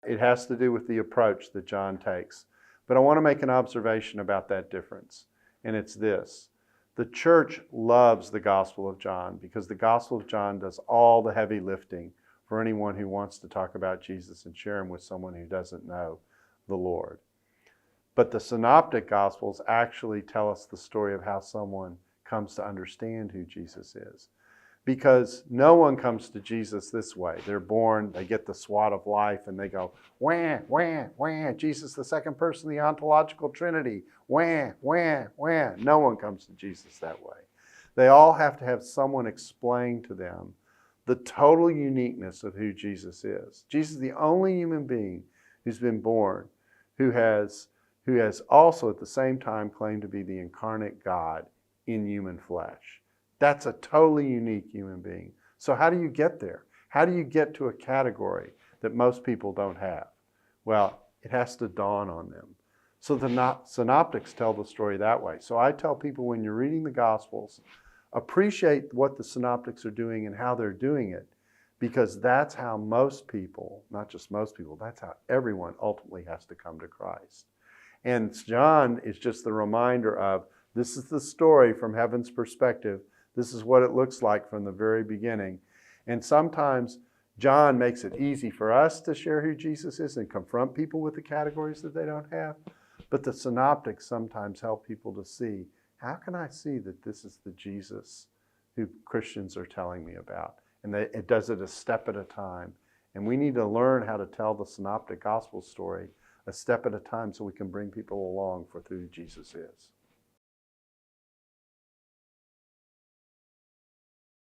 It has to do with the approach that John takes. But I want to make an observation about that difference, and it's this. The church loves the Gospel of John because the Gospel of John does all the heavy lifting for anyone who wants to talk about Jesus and share him with someone who doesn't know the Lord. But the Synoptic Gospels actually tell us the story of how someone comes to understand who Jesus is. Because no one comes to Jesus this way. They're born, they get the swat of life, and they go, wah, wah, wah, Jesus, the second person of the ontological Trinity, wah, wah, wah. No one comes to Jesus that way. They all have to have someone explain to them the total uniqueness of who Jesus is. Jesus is the only human being who's been born who has also at the same time claimed to be the incarnate God in human flesh. That's a totally unique human being. So how do you get there? How do you get to a category that most people don't have? Well, it has to dawn on them. So the synoptics tell the story that way. So I tell people when you're reading the Gospels, appreciate what the synoptics are doing and how they're doing it, because that's how most people, not just most people, that's how everyone ultimately has to come to Christ. And John is just the reminder of, this is the story from heaven's perspective. This is what it looks like from the very beginning. And sometimes John makes it easy for us to share who Jesus is and confront people with the categories that they don't have. But the synoptics sometimes help people to see, how can I see that this is the Jesus who Christians are telling me about? And it does it a step at a time. And we need to learn how to tell the synoptic gospel story a step at a time so we can bring people along for who Jesus is.